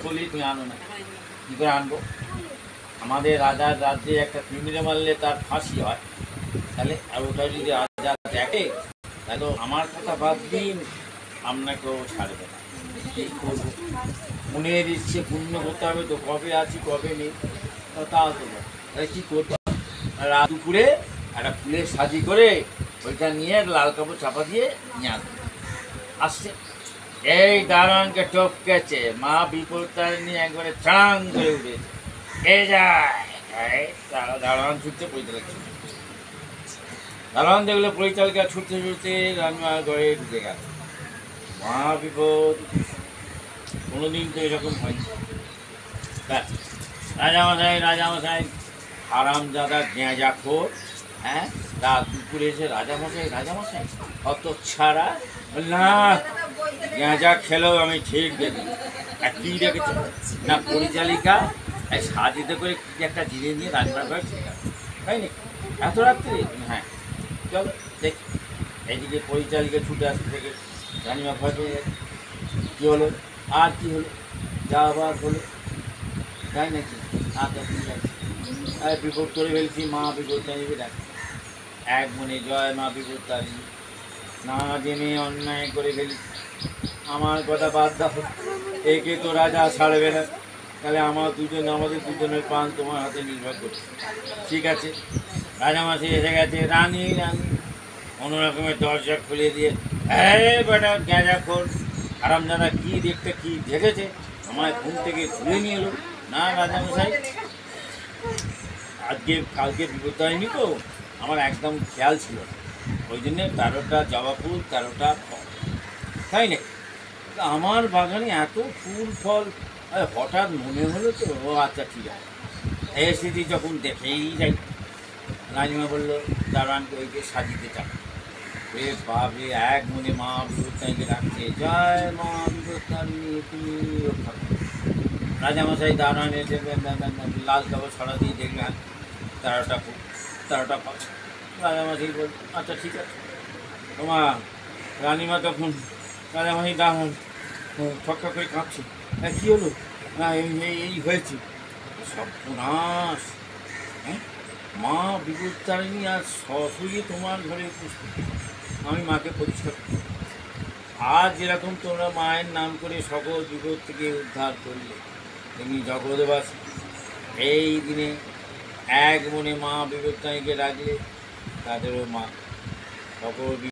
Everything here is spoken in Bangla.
বলি তুমি আনো না, কী করে আনবো? আমাদের রাজার রাজ্যে একটা তিমিরে মারলে তার ফাঁসি হয়, তাহলে আর ওটা যদি রাজা দেখে তাহলে আমার কথা বাদ দিন আপনাকেও ছাড়বে না। কী করবো, মনের ইচ্ছে পূর্ণ করতে হবে তো, কবে আছি কবে নেই তাও তো তাহলে কী করবো? রাত দুপুরে একটা ফুলের সাজি করে ওইটা নিয়ে লাল কাপড় চাপা দিয়ে নিয়ে আসছে। এই দারোয়ানকে টপকেছে, মা বিপত্তারিণী একবারে চাং করে উঠেছে। এ যায় দারোয়ান ছুটতে পরিচালক ছিল। দারোয়ান দেখলো পরিচালকে ছুটতে ছুটতে রান্নার ঘরে ঢুকে গেল। মা বিপদ, কোনোদিন তো এরকম হয়নি। রাজামশাই রাজামশাই, হারামজাদা গেঁজা খোর, হ্যাঁ রাত দুপুরে এসে রাজামশাই রাজামশাই অত ছাড়া না, গেঁজা খেলেও আমি ঠিক দেখি। আর কী দেখেছ না, পরিচালিকা সাজিতে করে কী একটা জিনিস নিয়ে রান্নার ঘরে ছিল, তাই নাকি? এত রাত্রে? হ্যাঁ চলো দেখ। এইদিকে পরিচালিকা ছুটে আসতে থেকে রানিমা ভয় পেয়ে যাচ্ছে। কী হলো আর কী হলো, যা আবার হলো, তাই নাকি? আচ্ছা ঠিক আছে, বিপদ করে ফেলছি, মা বিপত্তারিণীকে ডাক। এক মনে জয় মা বিপত্তারিণী, না জেনে অন্যায় করে ফেলেছি, আমার কথা বাদ দাও, একে তো রাজা ছাড়বে না, তাহলে আমাদের দুজনের প্রাণ তোমার হাতে নির্ভর করছে। ঠিক আছে, রাজামাসি এসে গেছে। রানী রানী কোনো রকমের দরজা খুলে দিয়ে, বেটা গেঁজা খোর আরামদাদা কী দেখতে কী দেখেছে, আমায় ঘুম থেকে তুলে নিয়ে এলো। না রাজামশাই, কালকে বিপত্তারিণী তো আমার একদম খেয়াল ছিল না, ওই জন্যে 13টা জবা ফুল 13টা ফল, তাই না? আমার বাগানে এত ফুল ফল, হঠাৎ মনে হলো তো, ও আচ্ছা ঠিক আছে, এই স্মৃতি যখন দেখেই যাই। রানিমা বললো দারোয়ানকে ওইকে সাজিতে চাই। এ বাপরে, এক মনে মা বিপত্তারিণীকে ডাকছে, জয় মা বিপত্তারিণী তুমি রক্ষা করো। রাজামশাই দারোয়ানের লাল কাপড় ছড়া দিয়ে দেখলেন 13টা ফুল 13টা ফল। রাজামশাই বল আচ্ছা ঠিক আছে। তোমার রানিমা তখন রাজামশাই দাঁড়ান ছক্কা করে কাঁপছে। কী হলো? না এই হয়েছে সব পুনাশ। হ্যাঁ, মা বিপত্তারিণী আর সশরীরে তোমার ঘরে উপস্থিত, আমি মাকে পরিষ্কার করি। আজ যেরকম তোমরা মায়ের নাম করে সকল বিপদ থেকে উদ্ধার করলে, তেমনি জগৎবাসী এই দিনে এক মনে মা বিপত্তারিণীকে ডাকলে তাদেরও মা সকল